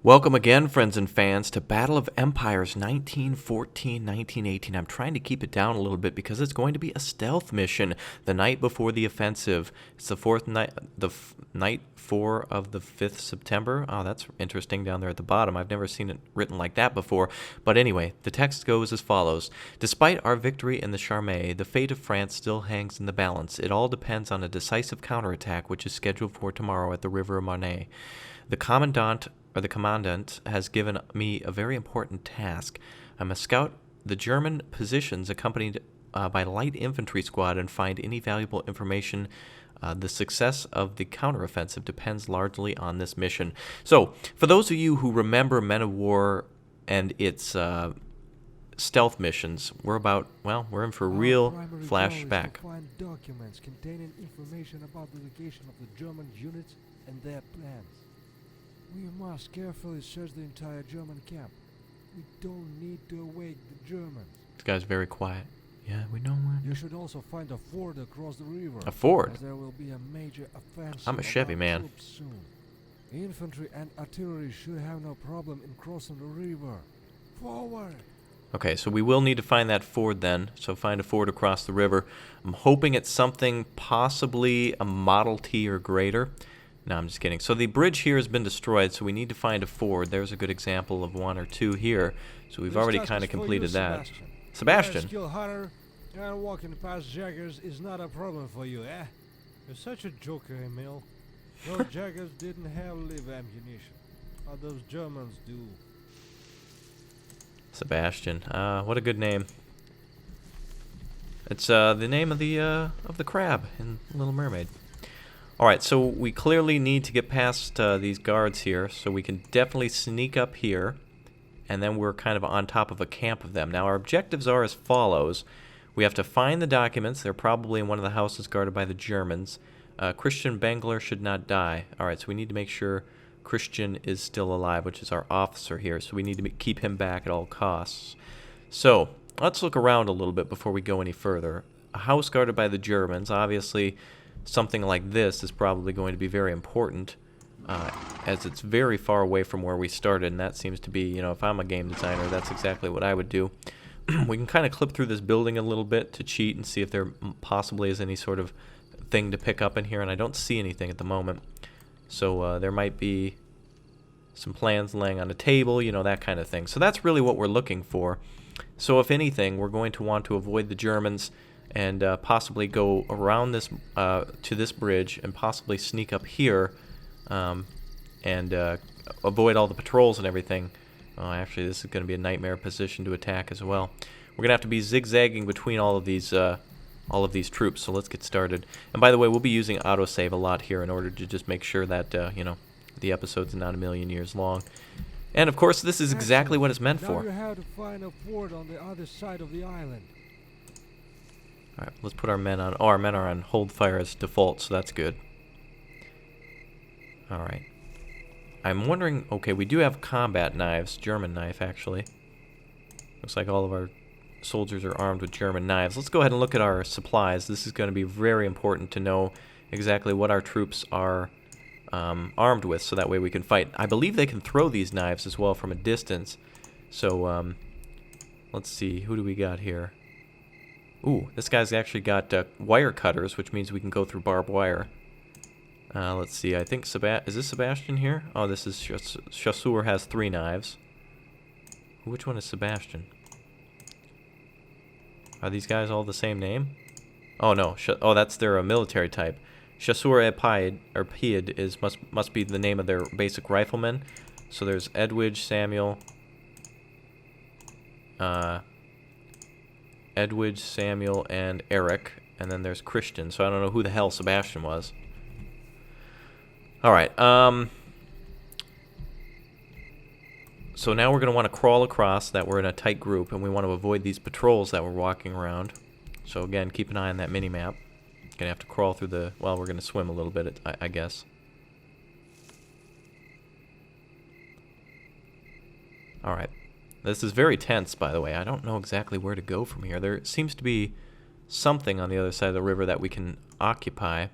Welcome again, friends and fans, to Battle of Empires 1914-1918. I'm trying to keep it down a little bit because it's going to be a stealth mission the night before the offensive. It's the night 4 of the 5th September. Oh, that's interesting down there at the bottom. I've never seen it written like that before. But anyway, the text goes as follows. Despite our victory in the Charmey, the fate of France still hangs in the balance. It all depends on a decisive counterattack which is scheduled for tomorrow at the River Marne. The commandant has given me a very important task. I must scout the German positions accompanied by a light infantry squad and find any valuable information. The success of the counteroffensive depends largely on this mission. So, for those of you who remember Men of War and its stealth missions, we're in for a real flashback. Find documents containing information about the location of the German units and their plans. We must carefully search the entire German camp. We don't need to awake the Germans. This guy's very quiet. Yeah, we know one. You should also find a ford across the river. A ford? As there will be a major offensive. I'm a Chevy man. Soon. Infantry and artillery should have no problem in crossing the river. Forward! Okay, so we will need to find that ford then. So find a ford across the river. I'm hoping it's something possibly a Model T or greater. No, I'm just kidding. So the bridge here has been destroyed, so we need to find a ford. There's a good example of one or two here. So we've already kind of completed that. Sebastian. Skill hunter, and walking past jaggers is not a problem for you, eh? You're such a joker, Emil. Those jaggers didn't have live ammunition, but those Germans do. Sebastian. What a good name. It's the name of the crab in Little Mermaid. Alright, so we clearly need to get past these guards here, so we can definitely sneak up here, and then we're kind of on top of a camp of them. Now, our objectives are as follows. We have to find the documents. They're probably in one of the houses guarded by the Germans. Christian Bengler should not die. Alright, so we need to make sure Christian is still alive, which is our officer here, so we need to keep him back at all costs. So, let's look around a little bit before we go any further. A house guarded by the Germans, obviously. Something like this is probably going to be very important, as it's very far away from where we started, and that seems to be, you know, if I'm a game designer, that's exactly what I would do. We can kind of clip through this building a little bit to cheat and see if there possibly is any sort of thing to pick up in here, and I don't see anything at the moment. So there might be some plans laying on a table, you know, that kind of thing. So that's really what we're looking for. So if anything, we're going to want to avoid the Germans and possibly go around this to this bridge and possibly sneak up here and avoid all the patrols and everything. Oh, actually, this is going to be a nightmare position to attack as well. We're going to have to be zigzagging between all of these troops, so let's get started. And by the way, we'll be using autosave a lot here in order to just make sure that you know, the episode's not a million years long. And of course, this is exactly what it's meant for. Now you have to find a ford on the other side of the island. Alright, let's put our men on. Oh, our men are on hold fire as default, so that's good. Alright. I'm wondering, okay, we do have combat knives. German knife, actually. Looks like all of our soldiers are armed with German knives. Let's go ahead and look at our supplies. This is going to be very important to know exactly what our troops are armed with, so that way we can fight. I believe they can throw these knives as well from a distance. So, let's see. Who do we got here? Ooh, this guy's actually got wire cutters, which means we can go through barbed wire. Let's see, I think is this Sebastian here? Oh, this is Chasseur has 3 knives. Which one is Sebastian? Are these guys all the same name? Oh no, oh, that's their military type. Chasseur Pied is must be the name of their basic riflemen. So there's Edwidge, Samuel, and Eric, and then there's Christian, so I don't know who the hell Sebastian was. Alright, so now we're going to want to crawl across, that we're in a tight group, and we want to avoid these patrols that we're walking around. So again, keep an eye on that mini-map. Going to have to crawl through the, well, we're going to swim a little bit, I guess. Alright. This is very tense, by the way. I don't know exactly where to go from here. There seems to be something on the other side of the river that we can occupy.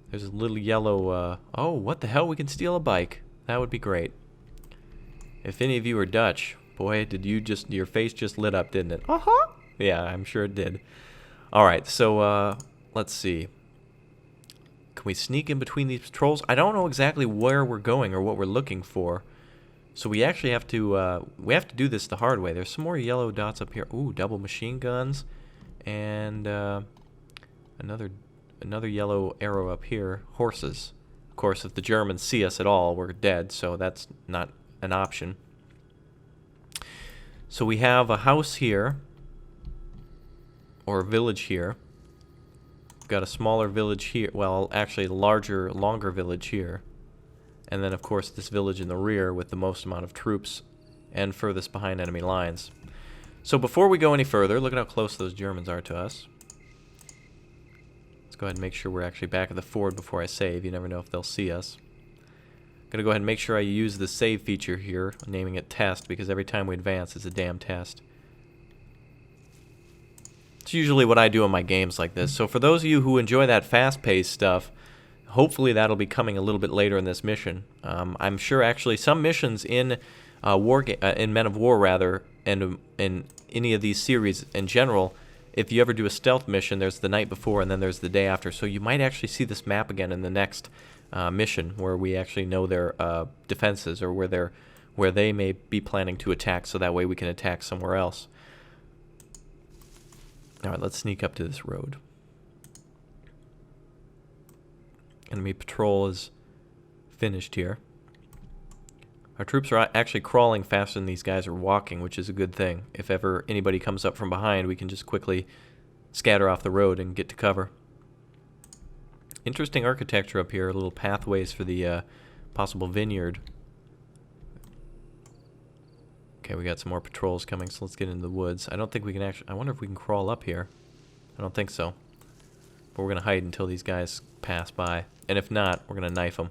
There's a little yellow, oh, what the hell? We can steal a bike. That would be great. If any of you are Dutch, boy, did you just, your face just lit up, didn't it? Uh-huh. Yeah, I'm sure it did. Alright, so, let's see. Can we sneak in between these patrols? I don't know exactly where we're going or what we're looking for. So we actually have to do this the hard way. There's some more yellow dots up here. Ooh, double machine guns. And, another yellow arrow up here. Horses. Of course, if the Germans see us at all, we're dead, so that's not an option. So we have a house here, or a village here. We've got a smaller village here, well, actually a larger, longer village here. And then, of course, this village in the rear with the most amount of troops and furthest behind enemy lines. So before we go any further, look at how close those Germans are to us. Let's go ahead and make sure we're actually back at the ford before I save. You never know if they'll see us. I'm going to go ahead and make sure I use the save feature here, naming it test, because every time we advance, it's a damn test. It's usually what I do in my games like this. So for those of you who enjoy that fast-paced stuff, hopefully that'll be coming a little bit later in this mission. I'm sure actually some missions in in Men of War rather, and in any of these series in general, if you ever do a stealth mission, there's the night before and then there's the day after. So you might actually see this map again in the next mission, where we actually know their defenses, or where they may be planning to attack, so that way we can attack somewhere else. All right, let's sneak up to this road. Enemy patrol is finished here. Our troops are actually crawling faster than these guys are walking, which is a good thing. If ever anybody comes up from behind, we can just quickly scatter off the road and get to cover. Interesting architecture up here, little pathways for the possible vineyard. Okay, we got some more patrols coming, so let's get into the woods. I don't think we can actually... I wonder if we can crawl up here. I don't think so. But we're going to hide until these guys pass by. And if not, we're going to knife them.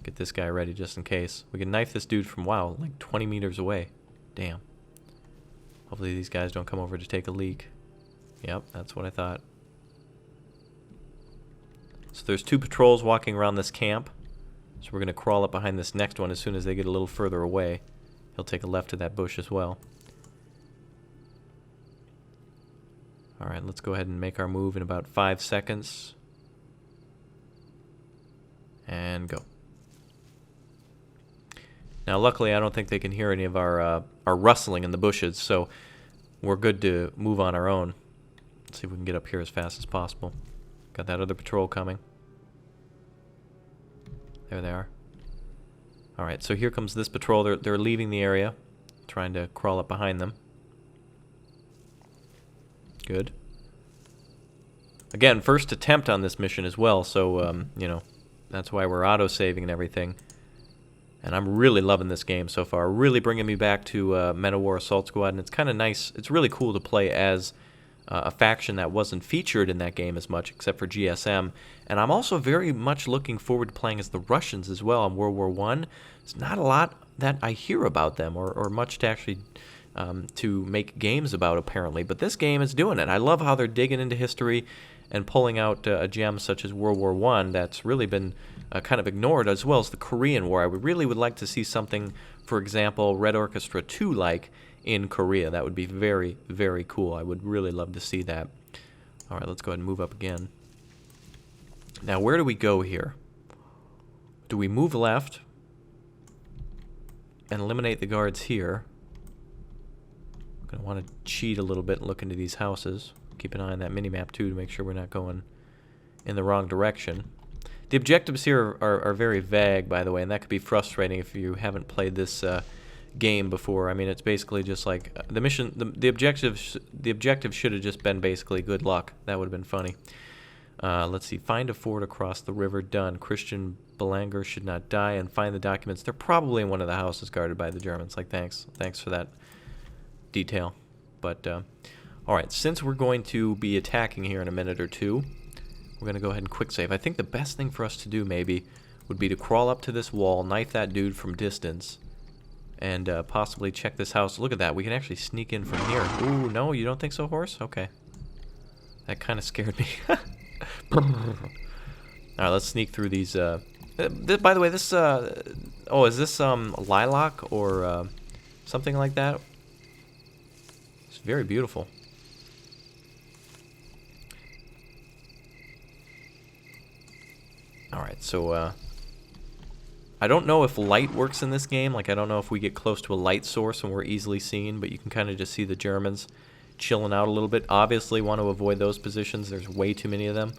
Get this guy ready just in case. We can knife this dude from, wow, like 20 meters away. Damn. Hopefully these guys don't come over to take a leak. Yep, that's what I thought. So there's two patrols walking around this camp. So we're going to crawl up behind this next one as soon as they get a little further away. He'll take a left to that bush as well. Alright, let's go ahead and make our move in about 5 seconds. And go. Now luckily I don't think they can hear any of our rustling in the bushes, so we're good to move on our own. Let's see if we can get up here as fast as possible. Got that other patrol coming. There they are. Alright, so here comes this patrol. They're leaving the area, trying to crawl up behind them. Good. Again, first attempt on this mission as well, so, you know, that's why we're auto-saving and everything. And I'm really loving this game so far. Really bringing me back to Men of War Assault Squad, and it's kind of nice. It's really cool to play as a faction that wasn't featured in that game as much, except for GSM. And I'm also very much looking forward to playing as the Russians as well in World War I. There's not a lot that I hear about them, or much to actually to make games about, apparently. But this game is doing it. I love how they're digging into history and pulling out a gem such as World War I that's really been kind of ignored, as well as the Korean War. I really would like to see something, for example, Red Orchestra 2-like in Korea. That would be very, very cool. I would really love to see that. Alright, let's go ahead and move up again. Now, where do we go here? Do we move left and eliminate the guards here? I'm going to want to cheat a little bit and look into these houses. Keep an eye on that mini-map too to make sure we're not going in the wrong direction. The objectives here are very vague, by the way, and that could be frustrating if you haven't played this game before. I mean, it's basically just like the mission. The objective should have just been basically good luck. That would have been funny. Let's see. Find a ford across the river. Done. Christian Belanger should not die. And find the documents. They're probably in one of the houses guarded by the Germans. Like, thanks for that detail. But all right, since we're going to be attacking here in a minute or two, we're going to go ahead and quick save. I think the best thing for us to do maybe would be to crawl up to this wall, knife that dude from distance, and possibly check this house. Look at that. We can actually sneak in from here. Ooh, no, you don't think so, horse? Okay. That kind of scared me. Alright, let's sneak through these By the way, this oh, is this lilac or something like that? It's very beautiful. All right, so I don't know if light works in this game. Like, I don't know if we get close to a light source and we're easily seen, but you can kind of just see the Germans chilling out a little bit. Obviously want to avoid those positions. There's way too many of them.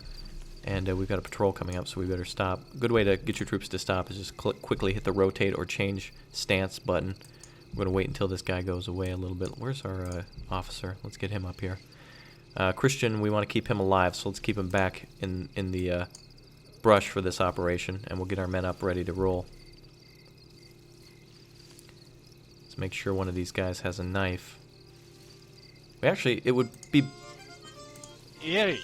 And we've got a patrol coming up, so we better stop. Good way to get your troops to stop is just quickly hit the rotate or change stance button. We're going to wait until this guy goes away a little bit. Where's our officer? Let's get him up here. Christian, we want to keep him alive, so let's keep him back in the brush for this operation, and we'll get our men up ready to roll. Let's make sure one of these guys has a knife. Actually, it would be... Erich,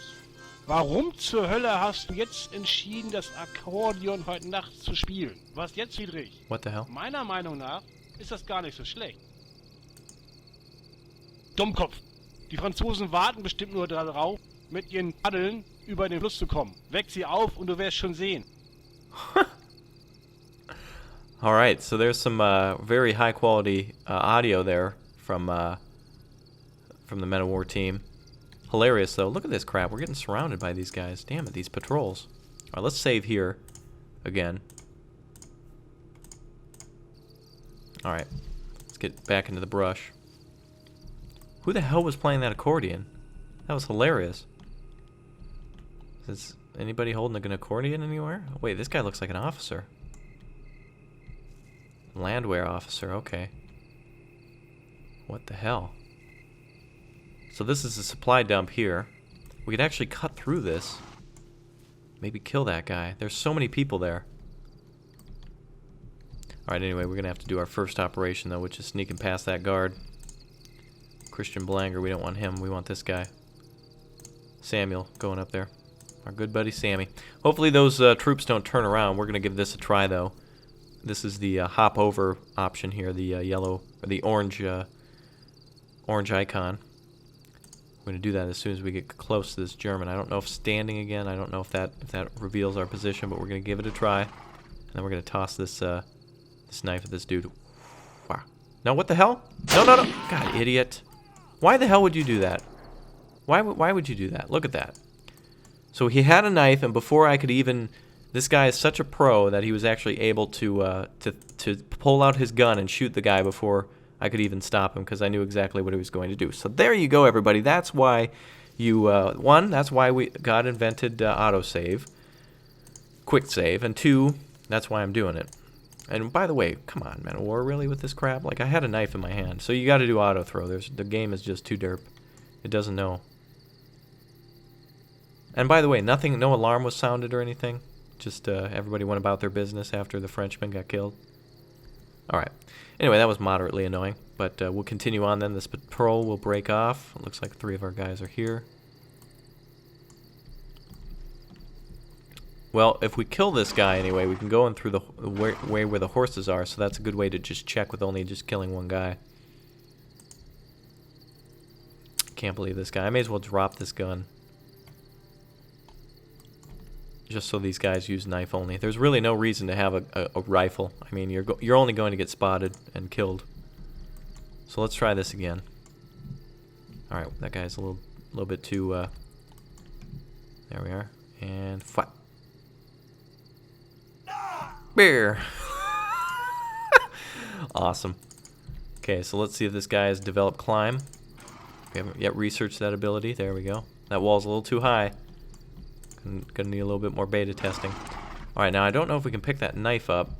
warum zur Hölle hast du jetzt entschieden, das Akkordeon heute Nacht zu spielen? Was jetzt, Friedrich? What the hell? Meiner Meinung nach ist das gar nicht so schlecht. Dummkopf. Die Franzosen warten bestimmt nur darauf, mit ihren Paddeln über den Fluss zu kommen. Weck sie auf und du wirst schon sehen. Alright, so there's some very high quality audio there from the Men of War team. Hilarious though. Look at this crap. We're getting surrounded by these guys. Damn it, these patrols. Alright, let's save here again. Alright, let's get back into the brush. Who the hell was playing that accordion? That was hilarious. Is anybody holding an accordion anywhere? Wait, this guy looks like an officer. Landwehr officer, okay. What the hell? So this is a supply dump here. We could actually cut through this. Maybe kill that guy. There's so many people there. Alright, anyway, we're going to have to do our first operation, though, which is sneaking past that guard. Christian Blanger, we don't want him. We want this guy. Samuel going up there. Our good buddy Sammy. Hopefully those troops don't turn around. We're going to give this a try, though. This is the hop over option here, the yellow, or the orange icon. We're going to do that as soon as we get close to this German. I don't know if standing again, I don't know if that reveals our position, but we're going to give it a try. And then we're going to toss this this knife at this dude. Wow. No, what the hell? No, no, no. God, idiot. Why the hell would you do that? Why would you do that? Look at that. So he had a knife, and before I could even... This guy is such a pro that he was actually able to pull out his gun and shoot the guy before I could even stop him, because I knew exactly what he was going to do. So there you go, everybody. That's why you... one, that's why God invented autosave. Quick save. And two, that's why I'm doing it. And by the way, come on, Man of War, really, with this crap? Like, I had a knife in my hand. So you got to do auto throw. The game is just too derp. It doesn't know. And by the way, no alarm was sounded or anything. Just everybody went about their business after the Frenchman got killed. Alright. Anyway, that was moderately annoying. But we'll continue on then. This patrol will break off. It looks like 3 of our guys are here. Well, if we kill this guy anyway, we can go in through the way where the horses are. So that's a good way to just check with only just killing one guy. Can't believe this guy. I may as well drop this gun. Just so these guys use knife only. There's really no reason to have a rifle. I mean, you're only going to get spotted and killed. So let's try this again. All right, that guy's a little bit too. There we are, and fight. Bear. Awesome. Okay, so let's see if this guy has developed climb. We haven't yet researched that ability. There we go. That wall's a little too high. Gonna need a little bit more beta testing. Alright, now I don't know if we can pick that knife up.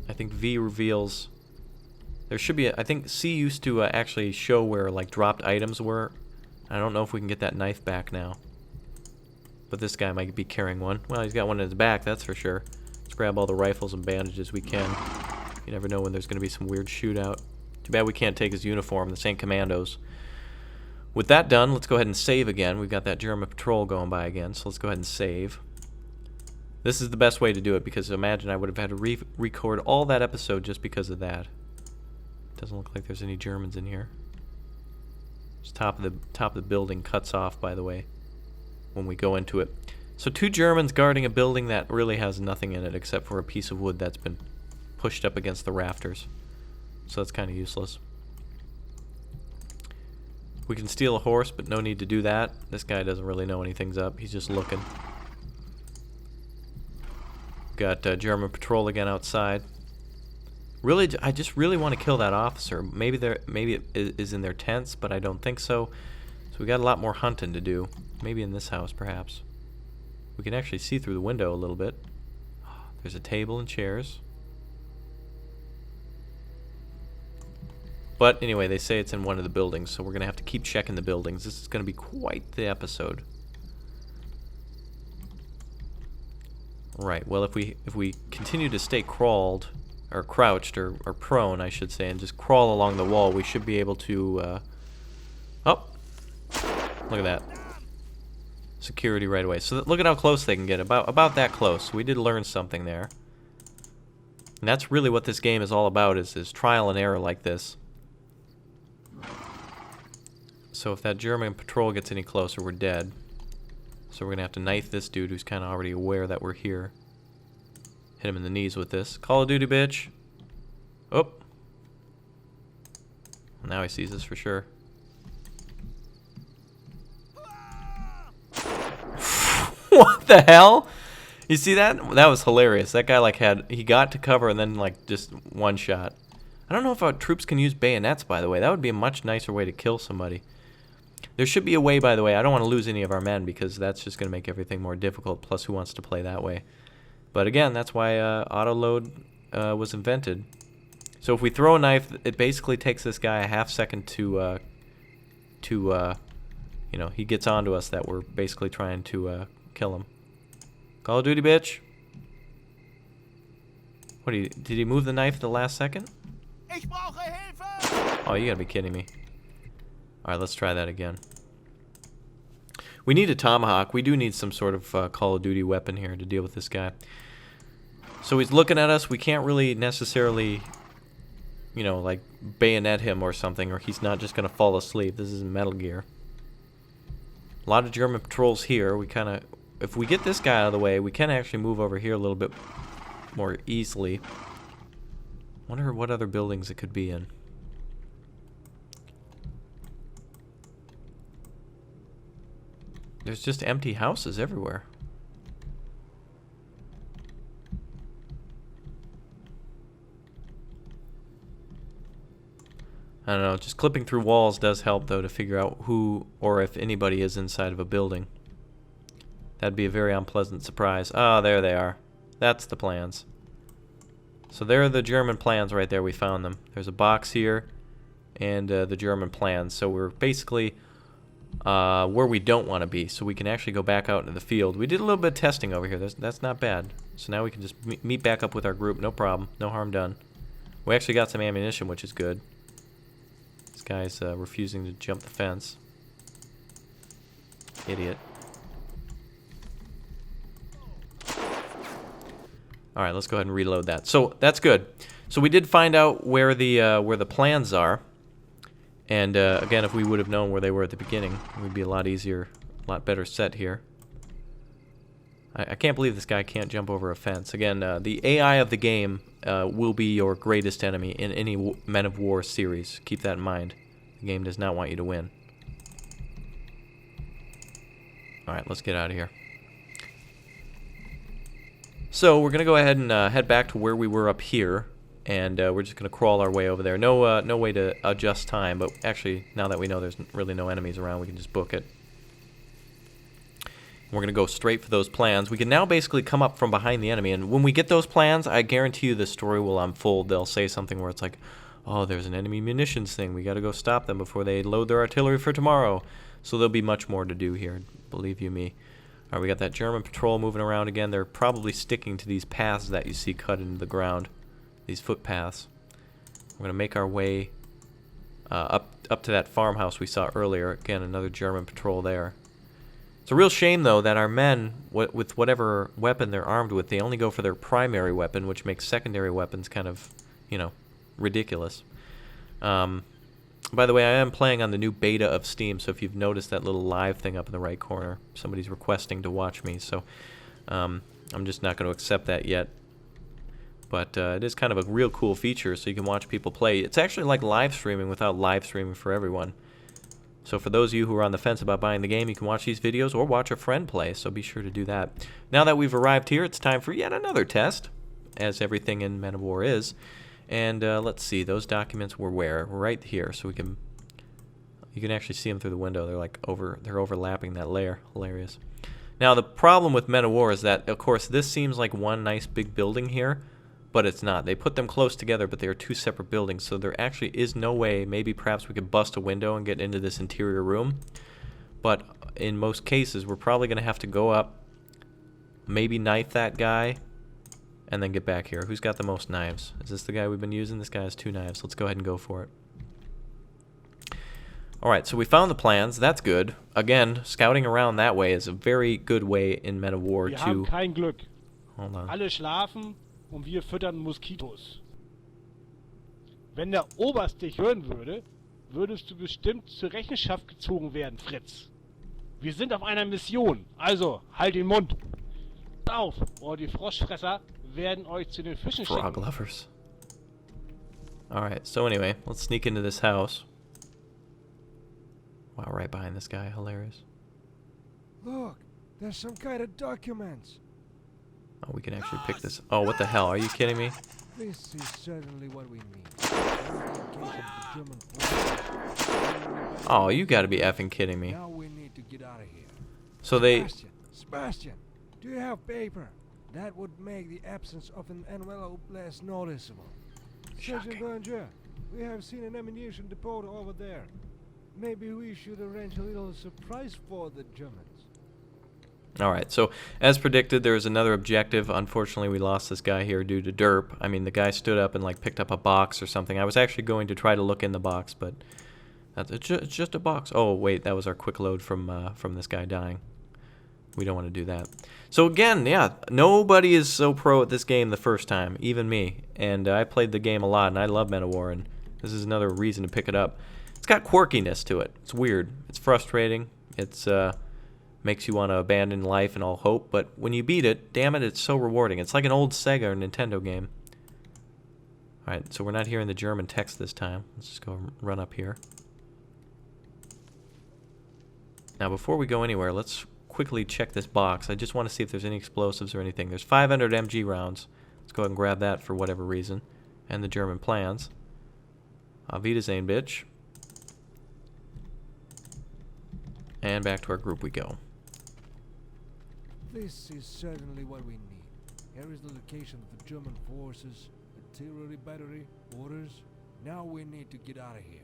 I think V reveals... There should be I think C used to actually show where, like, dropped items were. I don't know if we can get that knife back now. But this guy might be carrying one. Well, he's got one in his back, that's for sure. Let's grab all the rifles and bandages we can. You never know when there's gonna be some weird shootout. Too bad we can't take his uniform. This ain't commandos. With that done, let's go ahead and save again. We've got that German patrol going by again, so let's go ahead and save. This is the best way to do it, because imagine I would have had to record all that episode just because of that. Doesn't look like there's any Germans in here. Just top of the building cuts off, by the way, when we go into it. So 2 Germans guarding a building that really has nothing in it except for a piece of wood that's been pushed up against the rafters. So that's kind of useless. We can steal a horse, but no need to do that. This guy doesn't really know anything's up. He's just looking. Got German patrol again outside. Really, I just really want to kill that officer. Maybe it is in their tents, but I don't think so. So we got a lot more hunting to do. Maybe in this house, perhaps. We can actually see through the window a little bit. There's a table and chairs. But anyway, they say it's in one of the buildings, so we're going to have to keep checking the buildings. This is going to be quite the episode. Right, well, if we continue to stay crawled, or crouched, or prone, I should say, and just crawl along the wall, we should be able to, oh! Look at that. Security right away. So look at how close they can get. About that close. We did learn something there. And that's really what this game is all about, is trial and error like this. So if that German patrol gets any closer, we're dead. So we're going to have to knife this dude who's kind of already aware that we're here. Hit him in the knees with this. Call of Duty, bitch. Oh. Now he sees us for sure. What the hell? You see that? That was hilarious. That guy like he got to cover and then like just one shot. I don't know if our troops can use bayonets, by the way. That would be a much nicer way to kill somebody. There should be a way, by the way. I don't want to lose any of our men because that's just going to make everything more difficult. Plus, who wants to play that way? But again, that's why auto-load was invented. So if we throw a knife, it basically takes this guy a half second to you know, he gets onto us that we're basically trying to kill him. Call of Duty, bitch. What did he move the knife at the last second? Oh, you gotta be kidding me. Alright, let's try that again. We need a tomahawk. We do need some sort of Call of Duty weapon here to deal with this guy. So he's looking at us. We can't really necessarily, you know, like bayonet him or something, or he's not just gonna fall asleep. This is Metal Gear. A lot of German patrols here. We kind of, if we get this guy out of the way, we can actually move over here a little bit more easily. Wonder what other buildings it could be in. There's just empty houses everywhere. I don't know, just clipping through walls does help though to figure out who or if anybody is inside of a building. That'd be a very unpleasant surprise. Ah, there they are. That's the plans. So there are the German plans right there. We found them. There's a box here and the German plans. So we're basically where we don't want to be. So we can actually go back out into the field. We did a little bit of testing over here. That's not bad. So now we can just meet back up with our group. No problem. No harm done. We actually got some ammunition, which is good. This guy's refusing to jump the fence. Idiot. Alright, let's go ahead and reload that. So that's good. So we did find out where the plans are. And again, if we would have known where they were at the beginning, it would be a lot easier, a lot better set here. I can't believe this guy can't jump over a fence. Again, the AI of the game will be your greatest enemy in any Men of War series. Keep that in mind. The game does not want you to win. Alright, let's get out of here. So we're going to go ahead and head back to where we were up here. And we're just going to crawl our way over there. No way to adjust time, but actually, now that we know there's really no enemies around, we can just book it. We're going to go straight for those plans. We can now basically come up from behind the enemy, and when we get those plans, I guarantee you the story will unfold. They'll say something where it's like, oh, there's an enemy munitions thing. We got to go stop them before they load their artillery for tomorrow. So there'll be much more to do here, believe you me. All right, we got that German patrol moving around again. They're probably sticking to these paths that you see cut into the ground, these footpaths. We're going to make our way up to that farmhouse we saw earlier. Again, another German patrol there. It's a real shame, though, that our men, with whatever weapon they're armed with, they only go for their primary weapon, which makes secondary weapons kind of, you know, ridiculous. By the way, I am playing on the new beta of Steam, so if you've noticed that little live thing up in the right corner, somebody's requesting to watch me, so I'm just not going to accept that yet. But it is kind of a real cool feature, so you can watch people play. It's actually like live streaming without live streaming for everyone. So for those of you who are on the fence about buying the game, you can watch these videos or watch a friend play, so be sure to do that. Now that we've arrived here, it's time for yet another test, as everything in Men of War is. And let's see, those documents were where? Right here, so you can actually see them through the window. They're like they're overlapping that layer. Hilarious. Now the problem with Men of War is that, of course, this seems like one nice big building here, but it's not. They put them close together, but they are two separate buildings, so there actually is no way, maybe perhaps we could bust a window and get into this interior room. But in most cases, we're probably going to have to go up, maybe knife that guy, and then get back here. Who's got the most knives? Is this the guy we've been using? This guy has 2 knives. Let's go ahead and go for it. Alright, so we found the plans. That's good. Again, scouting around that way is a very good way in Men of War Wir haben to... kein Glück. Hold on. Alle schlafen und wir füttern Moskitos. Wenn der Oberst dich hören würde, würdest du bestimmt zur Rechenschaft gezogen werden, Fritz. Wir sind auf einer Mission, also halt den Mund. Auf, oder die Froschfresser werden euch zu den Fischen Frog schicken. lovers. Alright, so anyway, let's sneak into this house. Wow, right behind this guy. Hilarious. Look, there's some kind of documents. Oh, we can actually pick this. Oh, what the hell? Are you kidding me? This is certainly what we need. Oh, you gotta be effing kidding me. Now we need to get out of here. So they... Sebastian, do you have paper? That would make the absence of an envelope less noticeable. Sergeant Berger, we have seen an ammunition depot over there. Maybe we should arrange a little surprise for the Germans. Alright, so as predicted, there is another objective. Unfortunately, we lost this guy here due to derp. I mean, the guy stood up and like picked up a box or something. I was actually going to try to look in the box, but it's just a box. Oh, wait, that was our quick load from this guy dying. We don't want to do that. So again, yeah, nobody is so pro at this game the first time, even me. And I played the game a lot, and I love Men of War, and this is another reason to pick it up. It's got quirkiness to it. It's weird. It's frustrating. It's makes you want to abandon life and all hope. But when you beat it, damn it, it's so rewarding. It's like an old Sega or Nintendo game. All right, so we're not hearing the German text this time. Let's just go run up here. Now, before we go anywhere, let's quickly check this box. I just want to see if there's any explosives or anything. There's 500 MG rounds. Let's go ahead and grab that for whatever reason. And the German plans. Auf Wiedersehen, bitch. And back to our group we go. This is certainly what we need. Here is the location of the German forces, artillery battery, orders. Now we need to get out of here.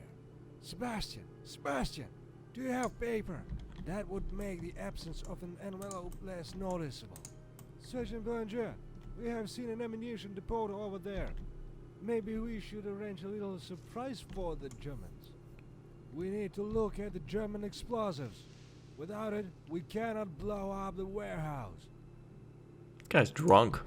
Sebastian, do you have paper? That would make the absence of an envelope less noticeable. Sergeant Berger, we have seen an ammunition depot over there. Maybe we should arrange a little surprise for the Germans. We need to look at the German explosives. Without it, we cannot blow up the warehouse. Guy's drunk.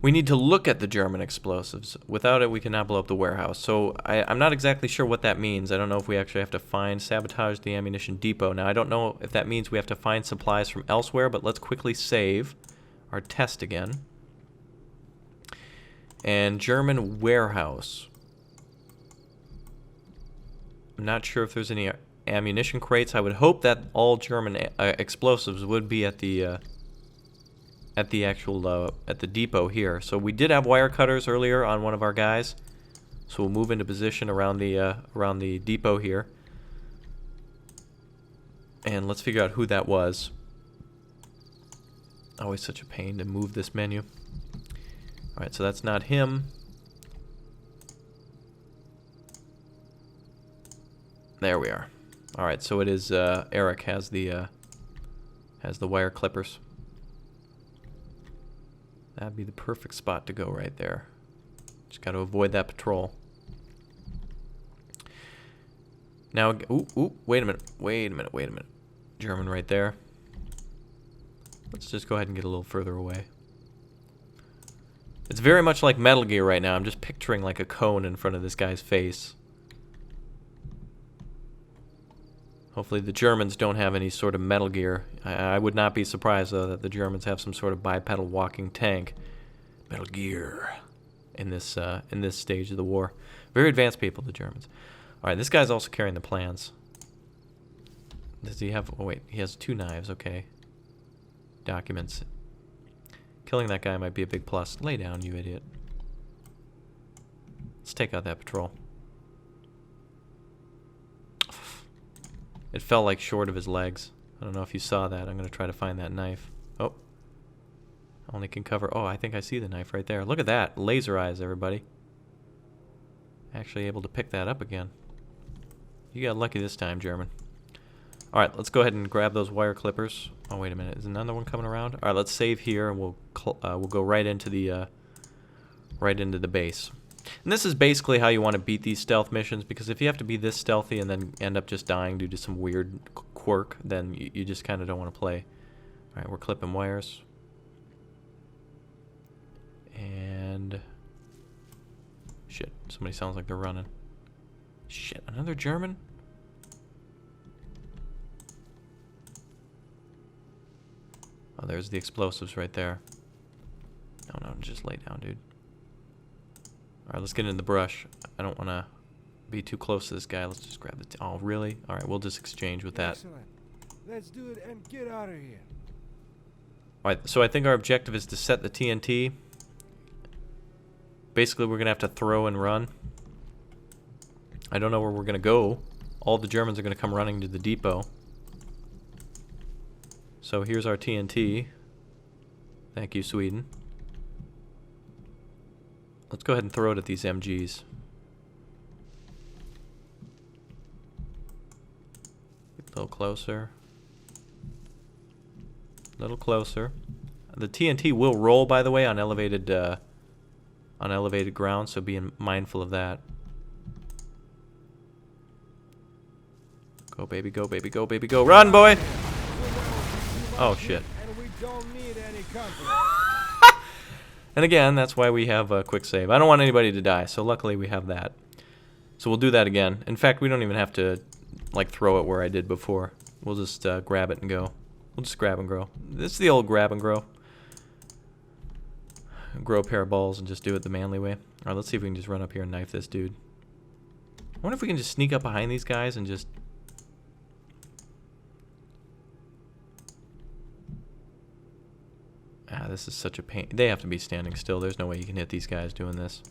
We need to look at the German explosives. Without it, we cannot blow up the warehouse. So I'm not exactly sure what that means. I don't know if we actually have to sabotage the ammunition depot. Now, I don't know if that means we have to find supplies from elsewhere, but let's quickly save our test again. And German warehouse. I'm not sure if there's any ammunition crates. I would hope that all German explosives would be at the depot here. So we did have wire cutters earlier on one of our guys. So we'll move into position around the depot here. And let's figure out who that was. Always such a pain to move this menu. Alright, so that's not him. There we are. Alright, so it is Eric has the wire clippers. That'd be the perfect spot to go right there. Just got to avoid that patrol. Now, ooh, wait a minute. German right there. Let's just go ahead and get a little further away. It's very much like Metal Gear right now. I'm just picturing like a cone in front of this guy's face. Hopefully the Germans don't have any sort of Metal Gear. I would not be surprised, though, that the Germans have some sort of bipedal walking tank. Metal Gear. In this stage of the war. Very advanced people, the Germans. Alright, this guy's also carrying the plans. Does he have... Oh, wait. He has 2 knives. Okay. Documents. Killing that guy might be a big plus. Lay down, you idiot. Let's take out that patrol. It fell like short of his legs. I don't know if you saw that. I'm going to try to find that knife. Oh. Only can cover... Oh, I think I see the knife right there. Look at that. Laser eyes, everybody. Actually able to pick that up again. You got lucky this time, German. Alright, let's go ahead and grab those wire clippers. Oh, wait a minute. Is another one coming around? Alright, let's save here, and we'll go right into the base. And this is basically how you want to beat these stealth missions, because if you have to be this stealthy and then end up just dying due to some weird quirk, then you just kind of don't want to play. Alright, we're clipping wires. And... Shit, somebody sounds like they're running. Shit, another German? Oh, there's the explosives right there. No, just lay down, dude. Alright, let's get in the brush. I don't want to be too close to this guy. Let's just grab the... Oh, really? Alright, we'll just exchange with that. Excellent. Let's do it and get out of here. Alright, so I think our objective is to set the TNT. Basically, we're going to have to throw and run. I don't know where we're going to go. All the Germans are going to come running to the depot. So here's our TNT. Thank you, Sweden. Let's go ahead and throw it at these MGs. A little closer. A little closer. The TNT will roll, by the way, on elevated ground, so be mindful of that. Go, baby, go, baby, go, baby, go. Run, boy! Oh, shit. And we don't need any company. And again, that's why we have a quick save. I don't want anybody to die, so luckily we have that. So we'll do that again. In fact, we don't even have to, like, throw it where I did before. We'll just grab it and go. We'll just grab and grow. This is the old grab and grow. Grow a pair of balls and just do it the manly way. Alright, let's see if we can just run up here and knife this dude. I wonder if we can just sneak up behind these guys and just... Ah, this is such a pain. They have to be standing still. There's no way you can hit these guys doing this.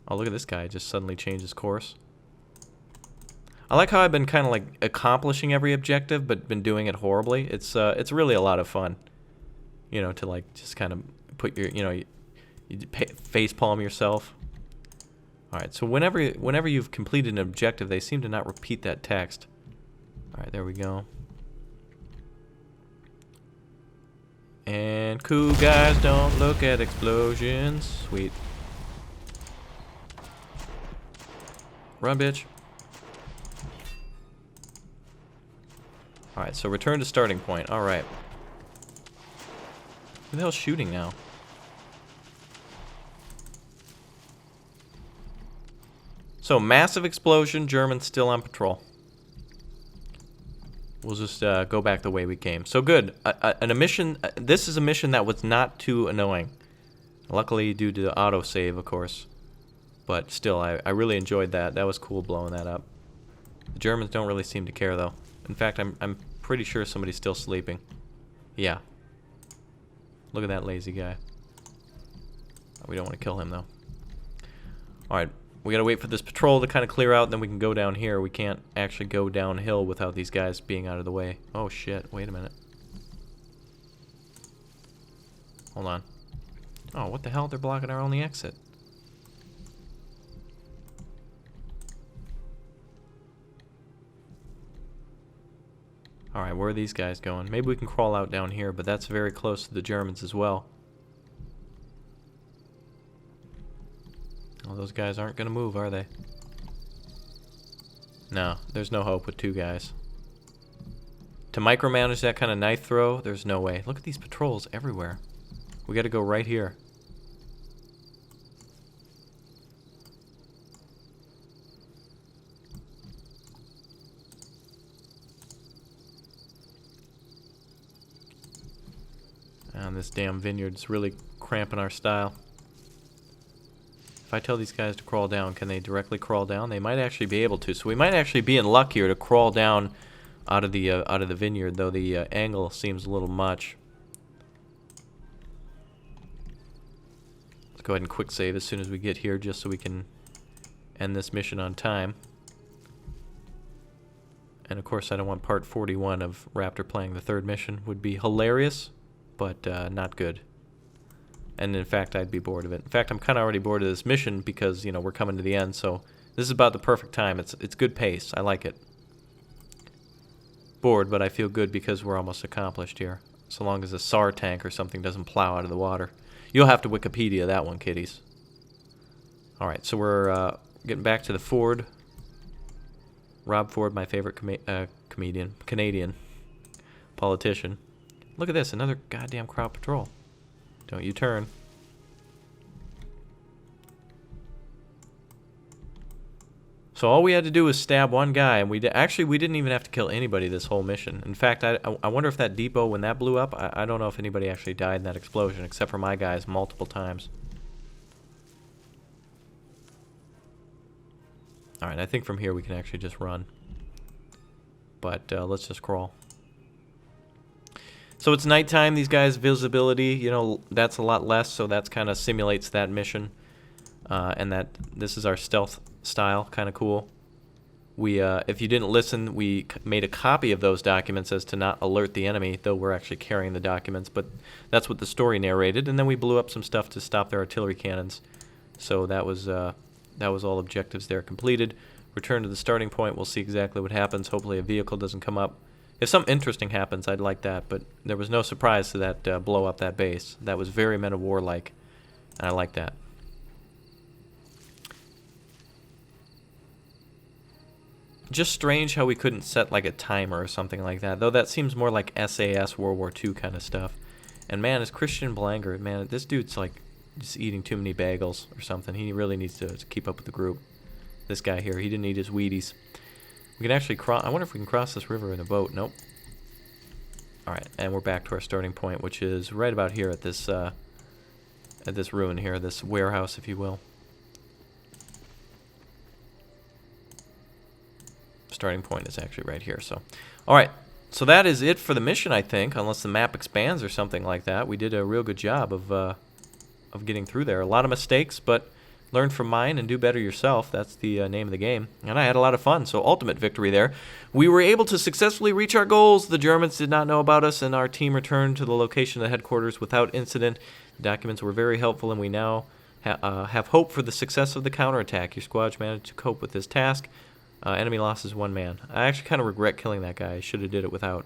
Oh, look at this guy. Just suddenly changed his course. I like how I've been kind of like accomplishing every objective, but been doing it horribly. It's really a lot of fun. You know, to like just kind of put your, you know, you face palm yourself. Alright, so whenever you've completed an objective, they seem to not repeat that text. Alright, there we go. And cool guys don't look at explosions. Sweet. Run, bitch. Alright, so return to starting point. Alright. Who the hell's shooting now? So, massive explosion, Germans still on patrol. We'll just go back the way we came. So good. This is a mission that was not too annoying. Luckily, due to the autosave, of course. But still, I really enjoyed that. That was cool blowing that up. The Germans don't really seem to care, though. In fact, I'm pretty sure somebody's still sleeping. Yeah. Look at that lazy guy. We don't want to kill him, though. Alright. We gotta wait for this patrol to kind of clear out, and then we can go down here. We can't actually go downhill without these guys being out of the way. Oh shit, wait a minute. Hold on. Oh, what the hell? They're blocking our only exit. Alright, where are these guys going? Maybe we can crawl out down here, but that's very close to the Germans as well. Well, those guys aren't gonna move, are they? No, there's no hope with 2 guys. To micromanage that kind of knife throw, there's no way. Look at these patrols everywhere. We gotta go right here. Man, this damn vineyard's really cramping our style. If I tell these guys to crawl down, can they directly crawl down? They might actually be able to. So we might actually be in luck here to crawl down out of the vineyard, though the angle seems a little much. Let's go ahead and quick save as soon as we get here, just so we can end this mission on time. And of course, I don't want part 41 of Raptor playing the third mission. Would be hilarious, but not good. And in fact, I'd be bored of it. In fact, I'm kind of already bored of this mission because, you know, we're coming to the end. So this is about the perfect time. It's good pace. I like it. Bored, but I feel good because we're almost accomplished here. So long as a SAR tank or something doesn't plow out of the water. You'll have to Wikipedia that one, kiddies. All right, so we're getting back to the Ford. Rob Ford, my favorite Canadian politician. Look at this, another goddamn crowd patrol. Don't you turn. So all we had to do was stab one guy, and we didn't even have to kill anybody this whole mission. In fact, I wonder if that depot, when that blew up, I don't know if anybody actually died in that explosion, except for my guys multiple times. Alright, I think from here we can actually just run. But let's just crawl. So it's nighttime. These guys' visibility, you know, that's a lot less, so that's kind of simulates that mission. And that this is our stealth style, kind of cool. We, if you didn't listen, we made a copy of those documents as to not alert the enemy, though we're actually carrying the documents. But that's what the story narrated, and then we blew up some stuff to stop their artillery cannons. So that was all objectives there completed. Return to the starting point. We'll see exactly what happens. Hopefully a vehicle doesn't come up. If something interesting happens, I'd like that, but there was no surprise to that blow up that base. That was very Men of War-like, and I like that. Just strange how we couldn't set like a timer or something like that, though that seems more like SAS World War II kind of stuff. And man, is Christian Blanger, man, this dude's like just eating too many bagels or something. He really needs to keep up with the group. This guy here, he didn't eat his Wheaties. We can actually cross. I wonder if we can cross this river in a boat. Nope. Alright, and we're back to our starting point, which is right about here at this ruin here, this warehouse, if you will. Starting point is actually right here, so. Alright, so that is it for the mission, I think, unless the map expands or something like that. We did a real good job of getting through there. A lot of mistakes, but learn from mine and do better yourself. That's the name of the game. And I had a lot of fun, so ultimate victory there. We were able to successfully reach our goals. The Germans did not know about us, and our team returned to the location of the headquarters without incident. The documents were very helpful, and we now have hope for the success of the counterattack. Your squad managed to cope with this task. Enemy loss is 1 man. I actually kind of regret killing that guy. I should have did it without,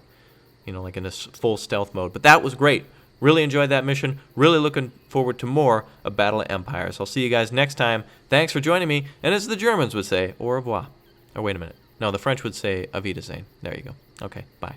you know, like in a full stealth mode. But that was great. Really enjoyed that mission. Really looking forward to more of Battle of Empires. I'll see you guys next time. Thanks for joining me. And as the Germans would say, au revoir. Or wait a minute. No, the French would say auf Wiedersehen. There you go. Okay, bye.